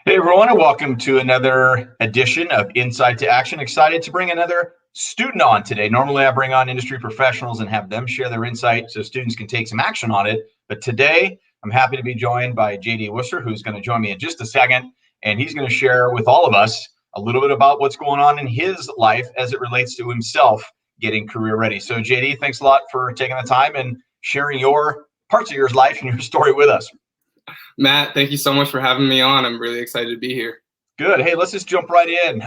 Hey everyone, and welcome to another edition of Insight to Action. Excited to bring another student on today. Normally I bring on industry professionals and have them share their insight so students can take some action on it. But today I'm happy to be joined by JD Worcester, who's going to join me in just a second. And he's going to share with all of us a little bit about what's going on in his life as it relates to himself getting career ready. So JD, thanks a lot for taking the time and sharing your parts of your life and your story with us. Matt, thank you so much for having me on. I'm really excited to be here. Good. Hey, let's just jump right in.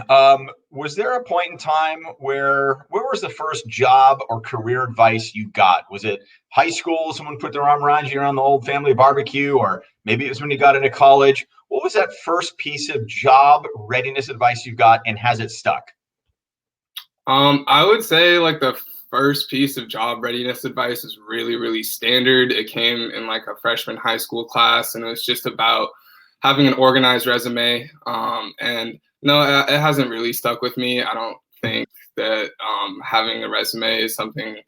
Was there a point in time where was the first job or career advice you got? Was it high school? Someone put their arm around you around the old family barbecue, or maybe it was when you got into college? What was that first piece of job readiness advice you got, and has it stuck? I would say like the first piece of job readiness advice is really, really standard. It came in like a freshman high school class, and it was just about having an organized resume. And no, it hasn't really stuck with me. I don't think that having a resume is something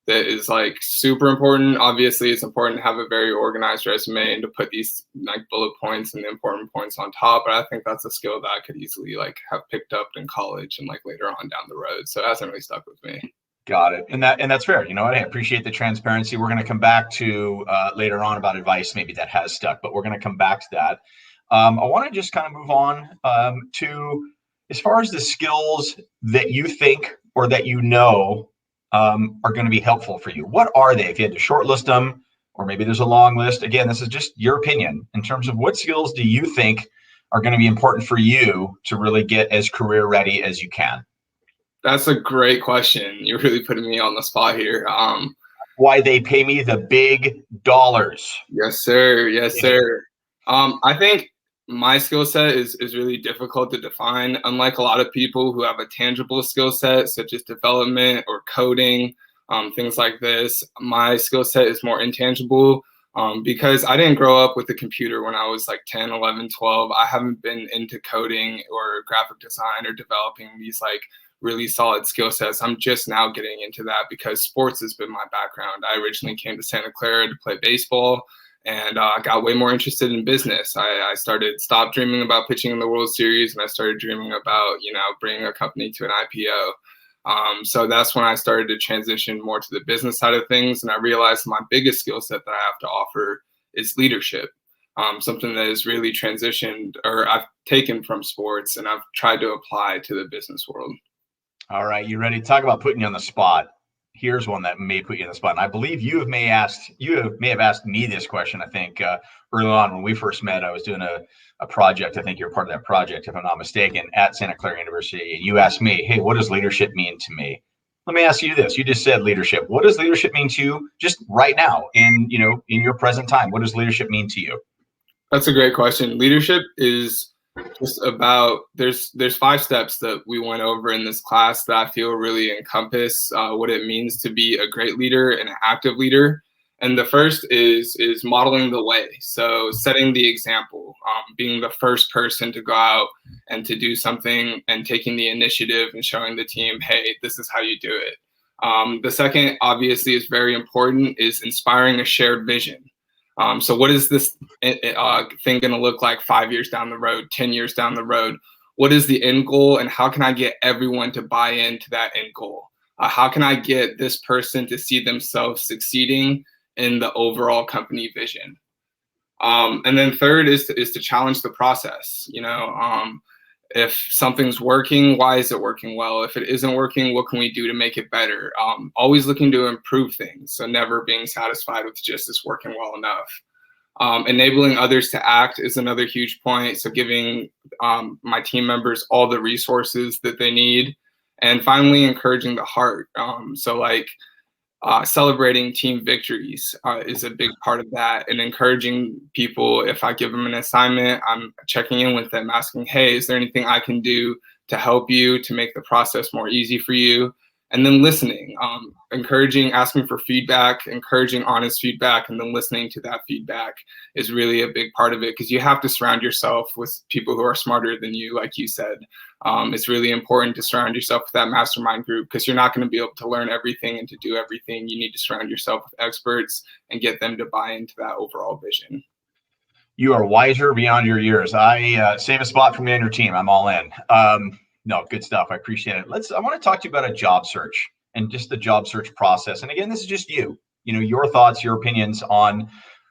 that is like super important. Obviously, it's important to have a very organized resume and to put these like bullet points and the important points on top. But I think that's a skill that I could easily like have picked up in college and like later on down the road. So it hasn't really stuck with me. Got it. And that's fair. You know what? I appreciate the transparency. We're going to come back to later on about advice maybe that has stuck, but we're going to come back to that. I want to just kind of move on to as far as the skills that you think or that you know are going to be helpful for you. What are they? If you had to shortlist them, or maybe there's a long list. Again, this is just your opinion in terms of what skills do you think are going to be important for you to really get as career ready as you can. That's a great question. You're really putting me on the spot here. Why they pay me the big dollars. Yes, sir. Yes, sir. I think my skill set is really difficult to define. Unlike a lot of people who have a tangible skill set, such as development or coding, things like this, my skill set is more intangible because I didn't grow up with a computer when I was like 10, 11, 12. I haven't been into coding or graphic design or developing these like really solid skill sets. I'm just now getting into that because sports has been my background. I originally came to Santa Clara to play baseball, and I got way more interested in business. I stopped dreaming about pitching in the World Series, and I started dreaming about, bringing a company to an IPO. So that's when I started to transition more to the business side of things. And I realized my biggest skill set that I have to offer is leadership. Something that is really transitioned or I've taken from sports and I've tried to apply to the business world. All right, you ready to talk about putting you on the spot? Here's one that may put you on the spot. And I believe you may have asked me this question. I think early on when we first met, I was doing a project. I think you're part of that project, if I'm not mistaken, at Santa Clara University. And you asked me, hey, what does leadership mean to me? Let me ask you this. You just said leadership. What does leadership mean to you just right now in your present time? What does leadership mean to you? That's a great question. Leadership is just about there's 5 steps that we went over in this class that I feel really encompass what it means to be a great leader and an active leader. And the first is modeling the way. So setting the example, being the first person to go out and to do something and taking the initiative and showing the team, hey, this is how you do it. The second, obviously, is very important, is inspiring a shared vision. So what is this thing going to look like 5 years down the road, 10 years down the road? What is the end goal, and how can I get everyone to buy into that end goal? How can I get this person to see themselves succeeding in the overall company vision? And then third is to challenge the process. If something's working, why is it working well? If it isn't working, what can we do to make it better? Always looking to improve things, so never being satisfied with just this working well enough. Enabling others to act is another huge point. So giving my team members all the resources that they need. And finally, encouraging the heart. Celebrating team victories is a big part of that, and encouraging people. If I give them an assignment, I'm checking in with them, asking, hey, is there anything I can do to help you, to make the process more easy for you? And then listening, encouraging, asking for feedback, encouraging honest feedback, and then listening to that feedback is really a big part of it, because you have to surround yourself with people who are smarter than you, like you said. It's really important to surround yourself with that mastermind group, because you're not going to be able to learn everything and to do everything. You need to surround yourself with experts and get them to buy into that overall vision. You are wiser beyond your years. I save a spot for me on your team. I'm all in. No, good stuff. I appreciate it. I want to talk to you about a job search and just the job search process. And again, this is just your thoughts, your opinions on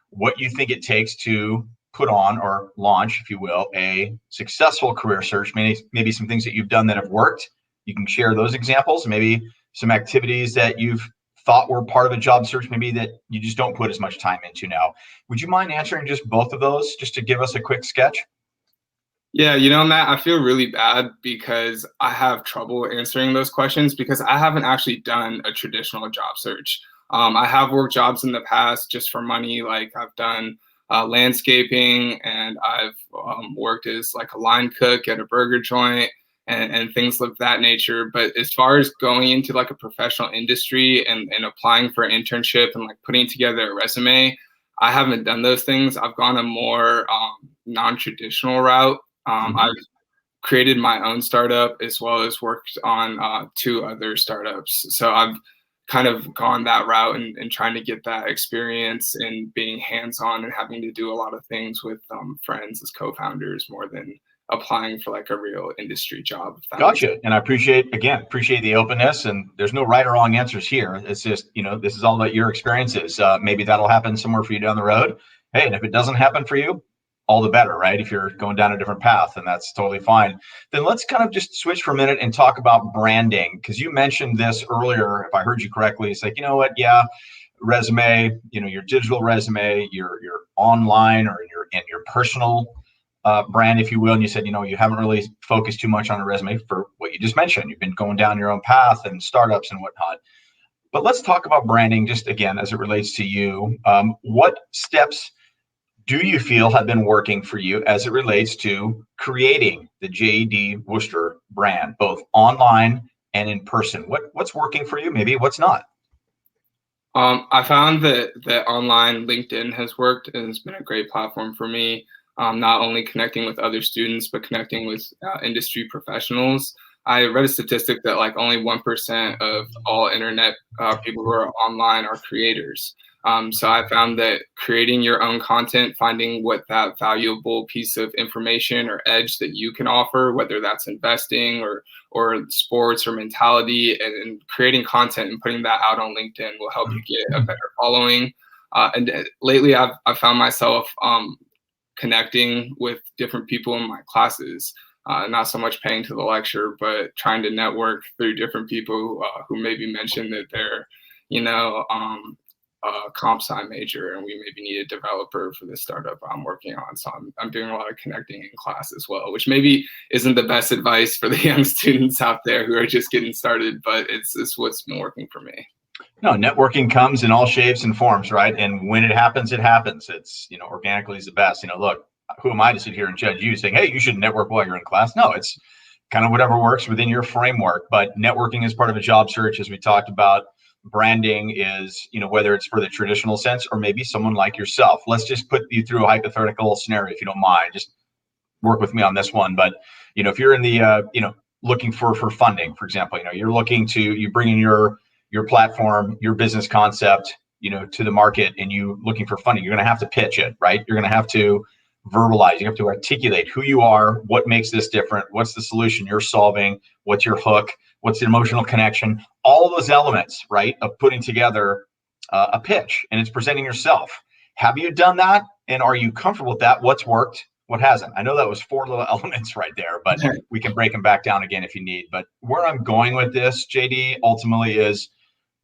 what you think it takes to put on or launch, if you will, a successful career search. Maybe some things that you've done that have worked. You can share those examples. Maybe some activities that you've thought were part of a job search, maybe that you just don't put as much time into now. Would you mind answering just both of those, just to give us a quick sketch? Yeah, Matt, I feel really bad because I have trouble answering those questions because I haven't actually done a traditional job search. I have worked jobs in the past just for money. Like I've done landscaping, and I've worked as like a line cook at a burger joint and things of that nature. But as far as going into like a professional industry and applying for an internship and like putting together a resume, I haven't done those things. I've gone a more non-traditional route. I've created my own startup as well as worked on two other startups. So I've kind of gone that route and trying to get that experience and being hands-on and having to do a lot of things with friends as co-founders more than applying for like a real industry job. Gotcha. And I appreciate the openness, and there's no right or wrong answers here. It's just, this is all about your experiences. Maybe that'll happen somewhere for you down the road. Hey, and if it doesn't happen for you, all the better, right? If you're going down a different path, and that's totally fine. Then let's kind of just switch for a minute and talk about branding, because you mentioned this earlier, if I heard you correctly. It's like, you know what? Yeah, resume, your digital resume, your online or your personal brand, if you will. And you said, you haven't really focused too much on a resume for what you just mentioned. You've been going down your own path and startups and whatnot. But let's talk about branding just again as it relates to you. What steps do you feel have been working for you as it relates to creating the JD Worcester brand, both online and in person? What's working for you? Maybe what's not? I found that online LinkedIn has worked and it's been a great platform for me. Not only connecting with other students, but connecting with industry professionals. I read a statistic that like only 1% of all internet people who are online are creators. So I found that creating your own content, finding what that valuable piece of information or edge that you can offer, whether that's investing or sports or mentality, and creating content and putting that out on LinkedIn will help you get a better following. And lately, I've found myself connecting with different people in my classes. Not so much paying to the lecture, but trying to network through different people who maybe mentioned that they're, a comp sci major and we maybe need a developer for the startup I'm working on. So I'm doing a lot of connecting in class as well, which maybe isn't the best advice for the young students out there who are just getting started, but it's what's been working for me. No, networking comes in all shapes and forms, right? And when it happens, it happens. It's, organically is the best. Look, who am I to sit here and judge you saying, hey, you should network while you're in class? No, it's kind of whatever works within your framework. But networking is part of a job search, as we talked about. Branding is, whether it's for the traditional sense or maybe someone like yourself. Let's just put you through a hypothetical scenario, if you don't mind. Just work with me on this one. But, if you're in the, looking for funding, for example, you're looking to, you bring in your platform, your business concept, to the market, and you looking for funding, you're going to have to pitch it, right? You're going to have to verbalize, you have to articulate who you are, what makes this different, what's the solution you're solving, what's your hook, what's the emotional connection, all of those elements, right, of putting together a pitch, and it's presenting yourself. Have you done that? And are you comfortable with that? What's worked? What hasn't? I know that was 4 little elements right there, but we can break them back down again if you need. But where I'm going with this, JD, ultimately is,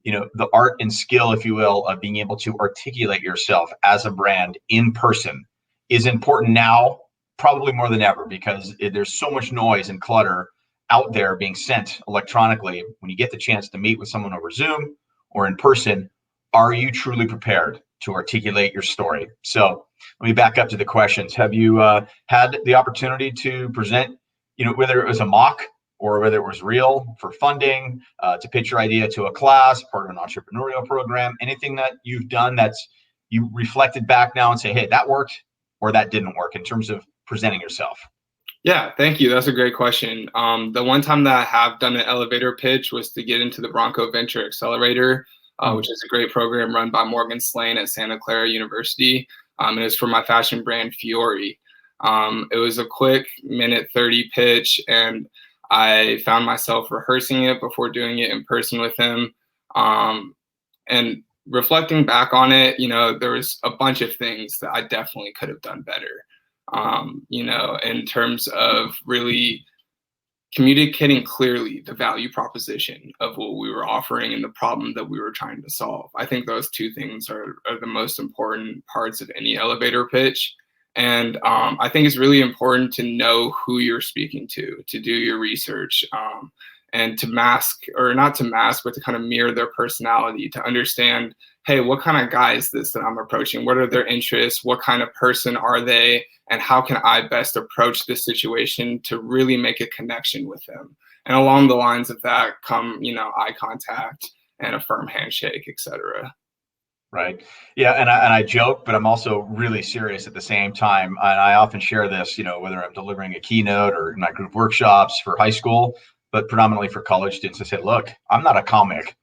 the art and skill, if you will, of being able to articulate yourself as a brand in person is important now, probably more than ever, because there's so much noise and clutter out there being sent electronically. When you get the chance to meet with someone over Zoom or in person, are you truly prepared to articulate your story? So let me back up to the questions. Have you had the opportunity to present, whether it was a mock or whether it was real for funding, to pitch your idea to a class, part of an entrepreneurial program, anything that you've done that's you reflected back now and say, hey, that worked or that didn't work in terms of presenting yourself? Yeah, thank you. That's a great question. The one time that I have done an elevator pitch was to get into the Bronco Venture Accelerator, which is a great program run by Morgan Slane at Santa Clara University. And it's for my fashion brand Fiore. It was a quick minute 30 pitch, and I found myself rehearsing it before doing it in person with him. And reflecting back on it, there was a bunch of things that I definitely could have done better, in terms of really communicating clearly the value proposition of what we were offering and the problem that we were trying to solve. I think those two things are the most important parts of any elevator pitch. And I think it's really important to know who you're speaking to do your research, and to mask, or not to mask, but to kind of mirror their personality, to understand, hey, what kind of guy is this that I'm approaching? What are their interests? What kind of person are they? And how can I best approach this situation to really make a connection with them? And along the lines of that come, eye contact and a firm handshake, etc. Right. Yeah. And I joke, but I'm also really serious at the same time. And I often share this, whether I'm delivering a keynote or in my group workshops for high school, but predominantly for college students. I say, look, I'm not a comic,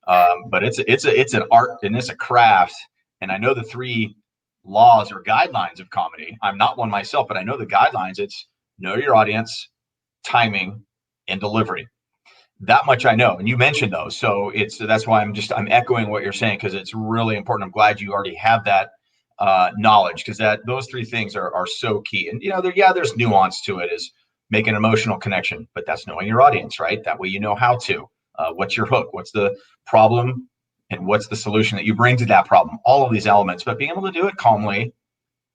but it's an art and it's a craft. And I know the three laws or guidelines of comedy. I'm not one myself, but I know the guidelines. It's know your audience, timing, and delivery. That much I know, and you mentioned those, so that's why I'm echoing what you're saying, because it's really important. I'm glad you already have that knowledge, because those three things are so key. And there's nuance to it, is make an emotional connection, but that's knowing your audience, right? That way you know how to. What's your hook? What's the problem? And what's the solution that you bring to that problem? All of these elements, but being able to do it calmly,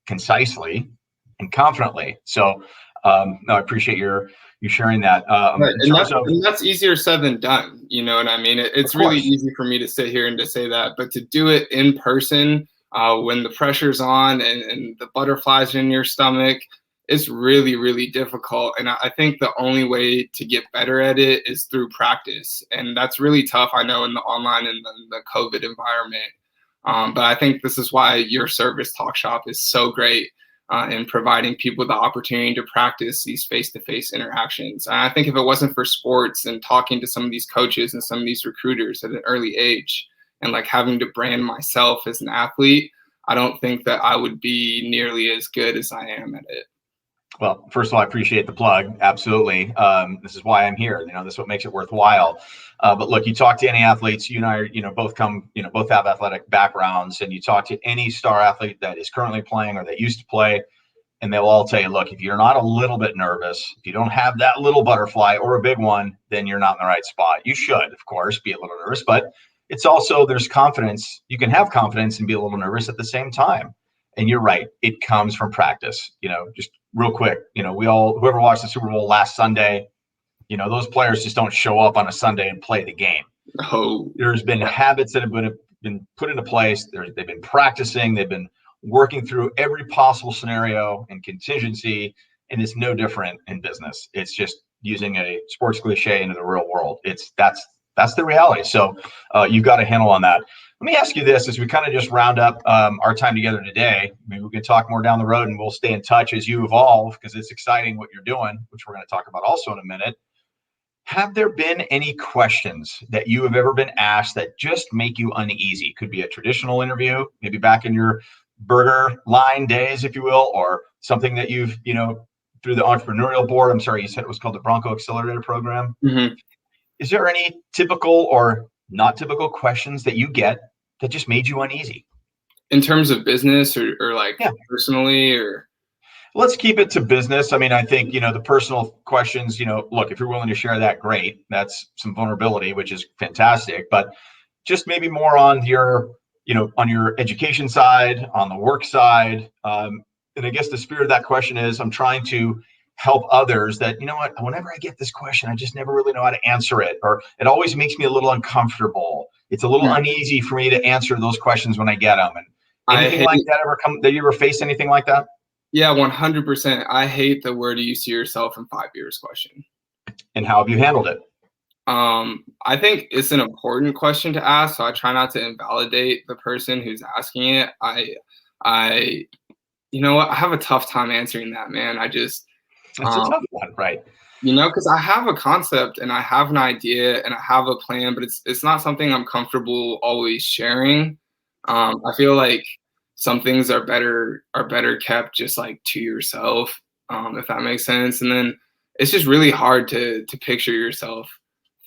concisely, and confidently. So no, I appreciate you sharing that. Right. In terms of, And that's easier said than done. You know what I mean? It's really easy for me to sit here and to say that, but to do it in person, when the pressure's on and the butterflies in your stomach, it's really, really difficult. And I think the only way to get better at it is through practice. And that's really tough, I know, in the online and the COVID environment. But I think this is why your service talk shop is so great, in providing people the opportunity to practice these face-to-face interactions. And I think if it wasn't for sports and talking to some of these coaches and some of these recruiters at an early age, and like having to brand myself as an athlete, I don't think that I would be nearly as good as I am at it. Well, first of all, I appreciate the plug. Absolutely. This is why I'm here. This is what makes it worthwhile. But look, you talk to any athletes, you and I are, both have athletic backgrounds, and you talk to any star athlete that is currently playing or that used to play, and they'll all tell you, look, if you're not a little bit nervous, if you don't have that little butterfly or a big one, then you're not in the right spot. You should, of course, be a little nervous, but it's also, there's confidence. You can have confidence and be a little nervous at the same time. And you're right, it comes from practice. Just real quick, whoever watched the Super Bowl last Sunday, those players just don't show up on a Sunday and play the game. Oh, there's been habits that have been put into place. They've been practicing. They've been working through every possible scenario and contingency, and it's no different in business. It's just using a sports cliche into the real world. That's the reality. So you've got a handle on that. Let me ask you this as we kind of just round up our time together today. Maybe we can talk more down the road, and we'll stay in touch as you evolve, because it's exciting what you're doing, which we're going to talk about also in a minute. Have there been any questions that you have ever been asked that just make you uneasy? Could be a traditional interview, maybe back in your burger line days, if you will, or something that you've, through the entrepreneurial board. I'm sorry, you said it was called the Bronco Accelerator Program. Mm-hmm. Is there any typical or not typical questions that you get that just made you uneasy? In terms of business or personally, or? Let's keep it to business. I mean, I think, the personal questions, look, if you're willing to share that, great. That's some vulnerability, which is fantastic. But just maybe more on your education side, on the work side. And I guess the spirit of that question is, I'm trying to help others that, whenever I get this question, I just never really know how to answer it, or it always makes me a little uncomfortable. It's a little uneasy for me to answer those questions when I get them. And anything like that that you ever face anything like that? Yeah, 100%. I hate the where do you see yourself in 5 years question. And how have you handled it? I think it's an important question to ask, so I try not to invalidate the person who's asking it. I have a tough time answering that, man. It's a tough one, right? Because I have a concept and I have an idea and I have a plan, but it's not something I'm comfortable always sharing. I feel like some things are better kept just like to yourself, if that makes sense. And then it's just really hard to picture yourself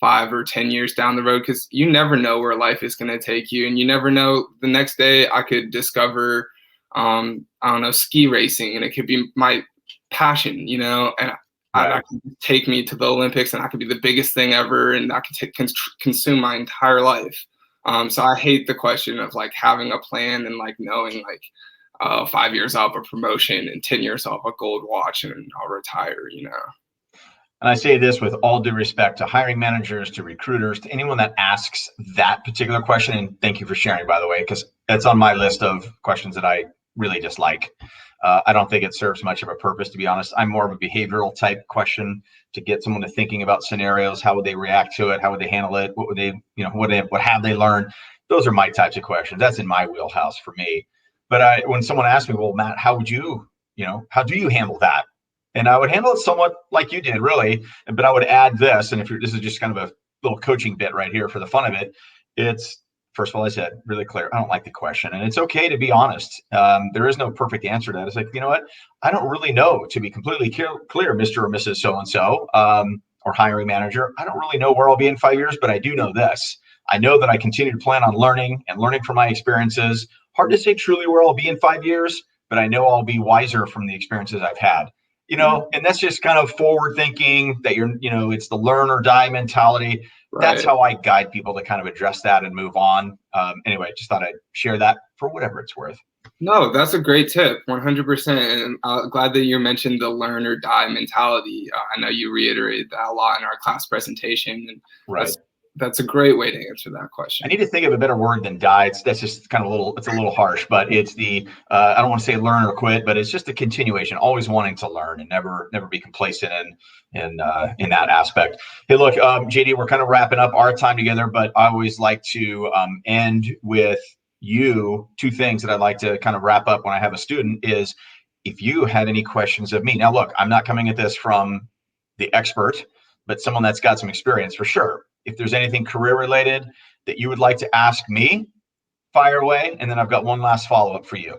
5 or 10 years down the road, because you never know where life is going to take you, and you never know, the next day I could discover, I don't know, ski racing, and it could be my passion, and Right. that could take me to the Olympics, and that could be the biggest thing ever, and that could consume my entire life. So I hate the question of like having a plan and like knowing like 5 years off a promotion and 10 years off a gold watch and I'll retire. And I say this with all due respect to hiring managers, to recruiters, to anyone that asks that particular question. And thank you for sharing, by the way, because that's on my list of questions that I really dislike. I don't think it serves much of a purpose, to be honest. I'm more of a behavioral type question to get someone to thinking about scenarios. How would they react to it? How would they handle it? What would they, what have they learned? Those are my types of questions. That's in my wheelhouse for me. But when someone asks me, well, Matt, how would you, how do you handle that? And I would handle it somewhat like you did, really. But I would add this, and this is just kind of a little coaching bit right here for the fun of it. It's, first of all, I said really clear. I don't like the question, and it's okay to be honest. There is no perfect answer to that. It's like, you know what? I don't really know, to be completely clear, Mr. or Mrs. So and so, or hiring manager. I don't really know where I'll be in 5 years, but I do know this. I know that I continue to plan on learning and learning from my experiences. Hard to say truly where I'll be in 5 years, but I know I'll be wiser from the experiences I've had. And that's just kind of forward thinking that it's the learn or die mentality. That's Right. how I guide people to kind of address that and move on. Anyway, just thought I'd share that for whatever it's worth. No, that's a great tip, 100%. And I'm glad that you mentioned the learn or die mentality. I know you reiterated that a lot in our class presentation, and Right. that's a great way to answer that question. I need to think of a better word than die. That's just kind of it's a little harsh, but it's I don't want to say learn or quit, but it's just a continuation, always wanting to learn and never be complacent in that aspect. Hey, look, JD, we're kind of wrapping up our time together, but I always like to end with two things that I'd like to kind of wrap up when I have a student is, if you had any questions of me. Now, look, I'm not coming at this from the expert, but someone that's got some experience for sure. If there's anything career related that you would like to ask me, fire away. And then I've got one last follow up for you.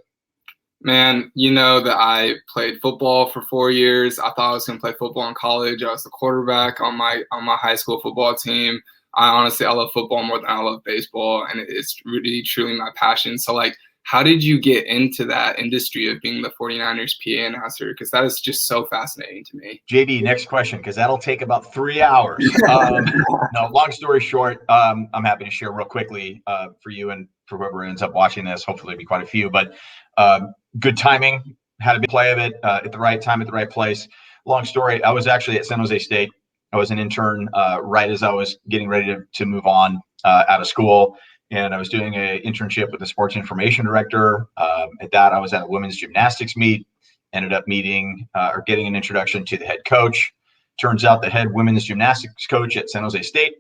Man, you know that I played football for 4 years. I thought I was going to play football in college. I was the quarterback on my high school football team. I love football more than I love baseball, and it's really truly my passion. So like, how did you get into that industry of being the 49ers PA announcer? Because that is just so fascinating to me. JD, next question, because that'll take about 3 hours. No, long story short, I'm happy to share real quickly for you and for whoever ends up watching this. Hopefully, it'll be quite a few. But good timing, had a big play of it at the right time, at the right place. Long story, I was actually at San Jose State. I was an intern right as I was getting ready to move on out of school. And I was doing an internship with the sports information director. At that, I was at a women's gymnastics meet, ended up meeting or getting an introduction to the head coach. Turns out the head women's gymnastics coach at San Jose State,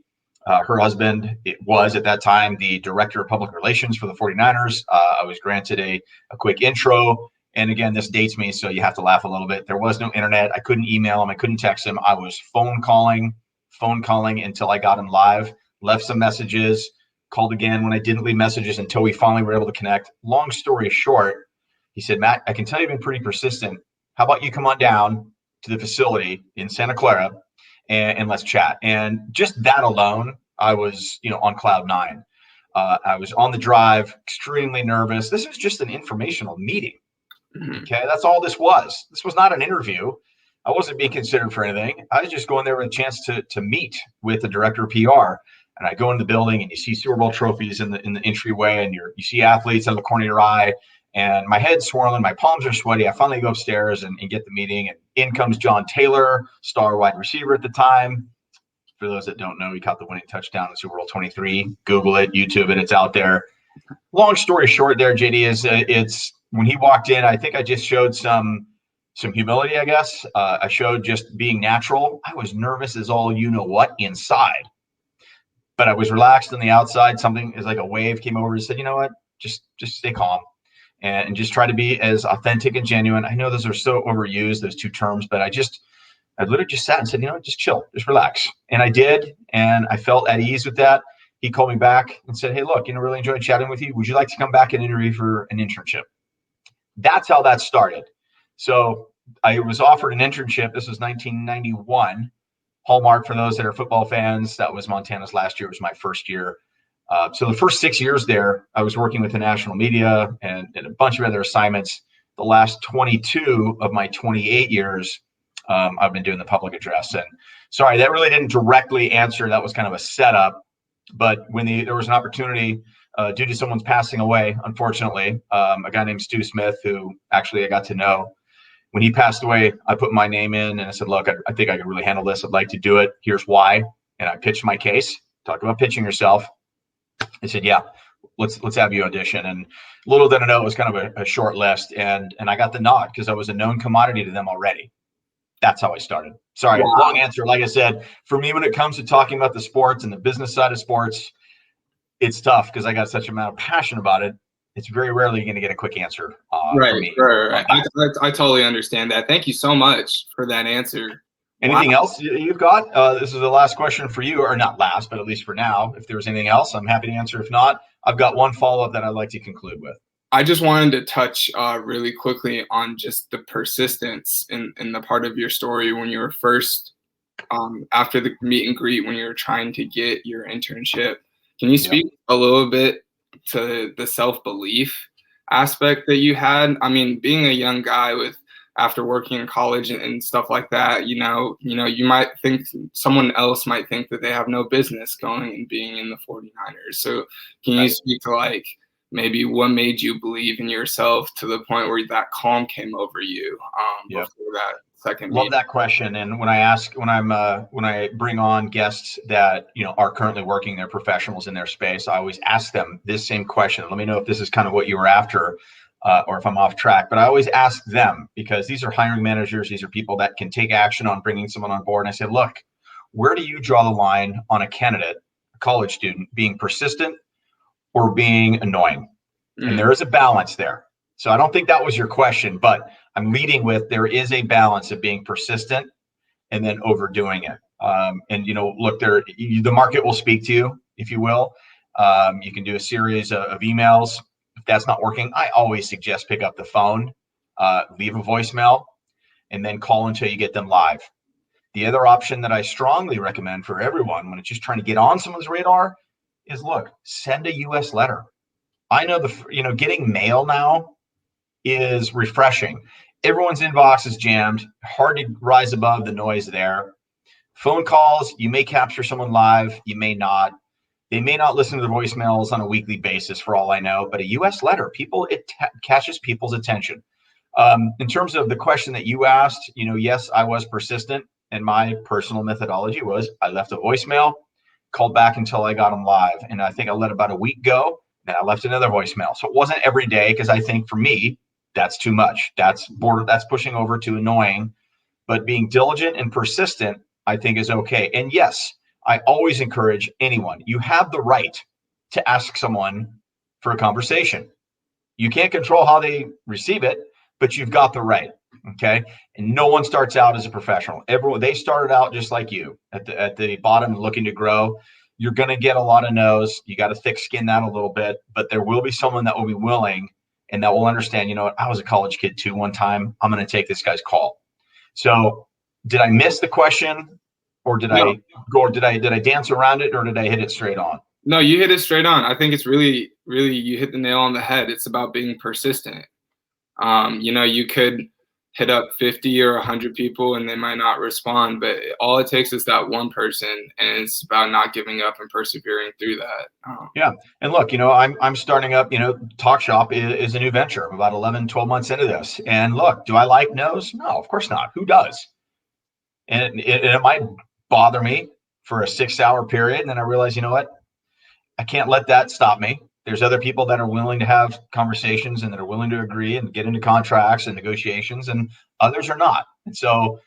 her husband, it was at that time the director of public relations for the 49ers. I was granted a quick intro. And again, this dates me, so you have to laugh a little bit. There was no internet. I couldn't email him. I couldn't text him. I was phone calling until I got him live, left some messages, called again when I didn't leave messages until we finally were able to connect. Long story short, he said, Matt, I can tell you've been pretty persistent. How about you come on down to the facility in Santa Clara and let's chat. And just that alone, I was, on cloud nine. I was on the drive, extremely nervous. This was just an informational meeting. Okay, that's all this was. This was not an interview. I wasn't being considered for anything. I was just going there with a chance to meet with the director of PR. And I go into the building and you see Super Bowl trophies in the entryway, and you see athletes out of the corner of your eye. And my head's swirling, my palms are sweaty. I finally go upstairs and get the meeting. And in comes John Taylor, star wide receiver at the time. For those that don't know, he caught the winning touchdown in Super Bowl 23. Google it, YouTube it, it's out there. Long story short there, JD, is it's when he walked in, I think I just showed some humility, I guess. I showed just being natural. I was nervous as all you know what inside, but I was relaxed on the outside. Something is like a wave came over and said, you know what, just stay calm and just try to be as authentic and genuine. I know those are so overused, those two terms, but I literally just sat and said, just chill, just relax. And I did, and I felt at ease with that. He called me back and said, hey, look, really enjoyed chatting with you. Would you like to come back and interview for an internship? That's how that started. So I was offered an internship. This was 1991. Hallmark, for those that are football fans, that was Montana's last year. It was my first year. So the first 6 years there, I was working with the national media and a bunch of other assignments. The last 22 of my 28 years, I've been doing the public address. And sorry, that really didn't directly answer. That was kind of a setup. But when there was an opportunity due to someone's passing away, unfortunately, a guy named Stu Smith, who actually I got to know. When he passed away, I put my name in and I said, look, I think I can really handle this. I'd like to do it. Here's why. And I pitched my case. Talk about pitching yourself. I said, yeah, let's have you audition. And little did I know it was kind of a short list. And I got the nod because I was a known commodity to them already. That's how I started. Sorry, Wow. long answer. Like I said, for me, when it comes to talking about the sports and the business side of sports, it's tough because I got such amount of passion about it. It's very rarely going to get a quick answer Right, from me. sure. I totally understand that. Thank you so much for that answer. Anything else you've got? This is the last question for you, or not last, but at least for now. If there was anything else, I'm happy to answer. If not, I've got one follow-up that I'd like to conclude with. I just wanted to touch really quickly on just the persistence in the part of your story when you were first, after the meet and greet, when you were trying to get your internship. Can you speak a little bit to the self-belief aspect that you had? I mean, being a young guy after working in college and stuff like that, you you might think someone else might think that they have no business going and being in the 49ers. So can you speak to like maybe what made you believe in yourself to the point where that calm came over you before that second Love meeting? that question. And when I bring on guests that are currently working, they're professionals in their space, I always ask them this same question. Let me know if this is kind of what you were after, or if I'm off track. But I always ask them, because these are hiring managers, these are people that can take action on bringing someone on board. And I say, look, where do you draw the line on a candidate, a college student, being persistent or being annoying? And there is a balance there. So I don't think that was your question, but I'm leading with there is a balance of being persistent and then overdoing it. And look, the market will speak to you, if you will. You can do a series of emails. If that's not working, I always suggest pick up the phone, leave a voicemail, and then call until you get them live. The other option that I strongly recommend for everyone when it's just trying to get on someone's radar is, look, send a US letter. I know getting mail now is refreshing. Everyone's inbox is jammed, hard to rise above the noise there. Phone calls, you may capture someone live, you may not. They may not listen to the voicemails on a weekly basis for all I know, but a US letter, it catches people's attention. In terms of the question that you asked, yes, I was persistent, and my personal methodology was I left a voicemail, called back until I got them live. And I think I let about a week go, and I left another voicemail. So it wasn't every day, because I think for me, that's too much. That's pushing over to annoying. But being diligent and persistent, I think, is okay. And yes, I always encourage anyone. You have the right to ask someone for a conversation. You can't control how they receive it, but you've got the right. Okay. And no one starts out as a professional. They started out just like you at the bottom, looking to grow. You're going to get a lot of no's. You got to thick skin that a little bit, but there will be someone that will be willing and that will understand, I was a college kid too one time. I'm going to take this guy's call. So did I miss the question, or did I dance around it, or did I hit it straight on? No, you hit it straight on. I think it's really, really, you hit the nail on the head. It's about being persistent. You could hit up 50 or 100 people and they might not respond, but all it takes is that one person, and it's about not giving up and persevering through that. Yeah. And look, I'm starting up, Talk Shop is a new venture. I'm about 11, 12 months into this. And look, do I like no's? No, of course not. Who does? And it might bother me for a 6-hour period. And then I realize, you know what? I can't let that stop me. There's other people that are willing to have conversations and that are willing to agree and get into contracts and negotiations, and others are not. And so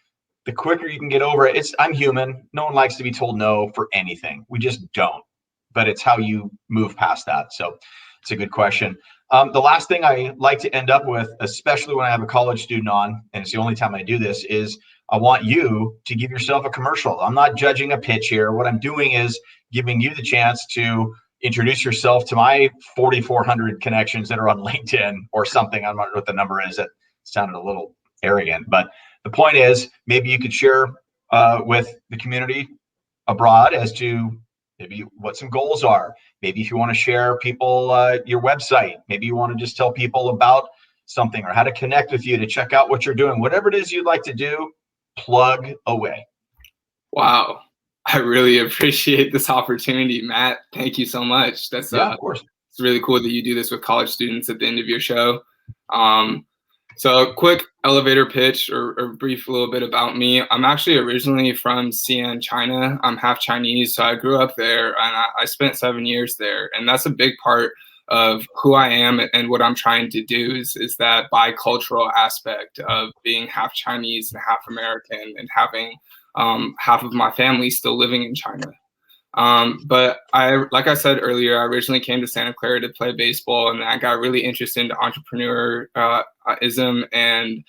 the quicker you can get over it, I'm human. No one likes to be told no for anything. We just don't. But it's how you move past that. So it's a good question. The last thing I like to end up with, especially when I have a college student on, and it's the only time I do this, is I want you to give yourself a commercial. I'm not judging a pitch here. What I'm doing is giving you the chance to introduce yourself to my 4,400 connections that are on LinkedIn or something. I don't know what the number is. That sounded a little arrogant, but the point is, maybe you could share with the community abroad as to maybe what some goals are. Maybe if you want to share people your website, maybe you want to just tell people about something or how to connect with you to check out what you're doing. Whatever it is you'd like to do, plug away. Wow. I really appreciate this opportunity, Matt. Thank you so much. That's of course. It's really cool that you do this with college students at the end of your show. So a quick elevator pitch or brief little bit about me. I'm actually originally from Xi'an, China. I'm half Chinese, so I grew up there and I spent 7 years there. And that's a big part of who I am and what I'm trying to do is that bicultural aspect of being half Chinese and half American and having half of my family still living in China. But like I said earlier, I originally came to Santa Clara to play baseball, and I got really interested into entrepreneurism and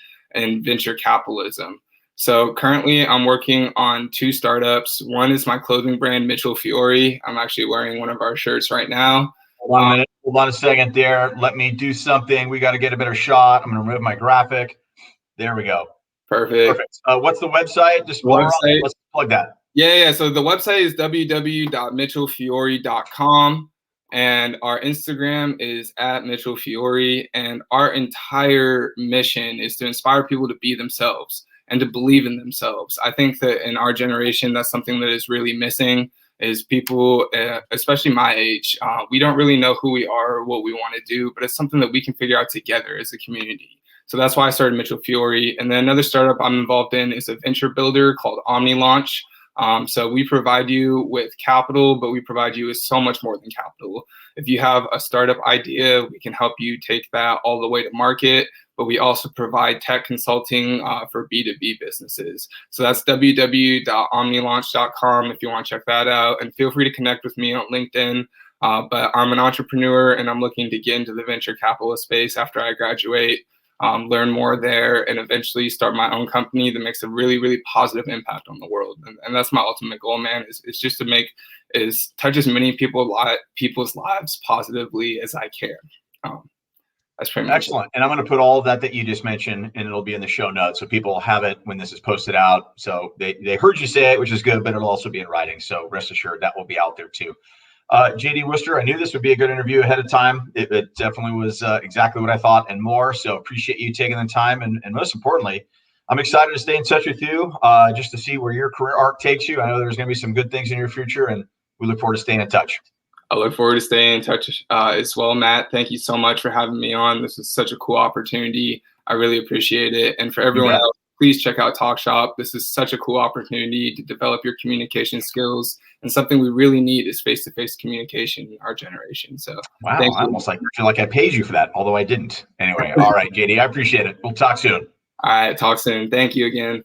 venture capitalism. So currently I'm working on 2 startups. One is my clothing brand, Mitchell Fiore. I'm actually wearing one of our shirts right now. Hold on a minute. Hold on a second there. Let me do something. We got to get a better shot. I'm going to remove my graphic. There we go. Perfect. What's the website? Just let's plug that. Yeah. So the website is www.mitchellfiore.com, and our Instagram is @MitchellFiore. And our entire mission is to inspire people to be themselves and to believe in themselves. I think that in our generation, that's something that is really missing. Is people, especially my age, we don't really know who we are or what we want to do, but it's something that we can figure out together as a community. So that's why I started Mitchell Fiore. And then another startup I'm involved in is a venture builder called Omni Launch. So we provide you with capital, but we provide you with so much more than capital. If you have a startup idea, we can help you take that all the way to market, but we also provide tech consulting for B2B businesses. So that's www.omnilaunch.com if you want to check that out. And feel free to connect with me on LinkedIn. But I'm an entrepreneur and I'm looking to get into the venture capitalist space after I graduate. Learn more there, and eventually start my own company that makes a really, really positive impact on the world. And that's my ultimate goal, man, is just to touch as many people's lives positively as I can. That's pretty much excellent. And I'm going to put all of that you just mentioned, and it'll be in the show notes, so people have it when this is posted out. So they heard you say it, which is good, but it'll also be in writing. So rest assured that will be out there too. JD Worcester, I knew this would be a good interview ahead of time. It definitely was exactly what I thought and more. So appreciate you taking the time. And most importantly, I'm excited to stay in touch with you just to see where your career arc takes you. I know there's going to be some good things in your future, and we look forward to staying in touch. I look forward to staying in touch as well, Matt. Thank you so much for having me on. This is such a cool opportunity. I really appreciate it. And for everyone else, please check out Talk Shop. This is such a cool opportunity to develop your communication skills. And something we really need is face-to-face communication in our generation. So wow, I almost feel like I paid you for that, although I didn't. Anyway, all right, JD, I appreciate it. We'll talk soon. All right, talk soon. Thank you again.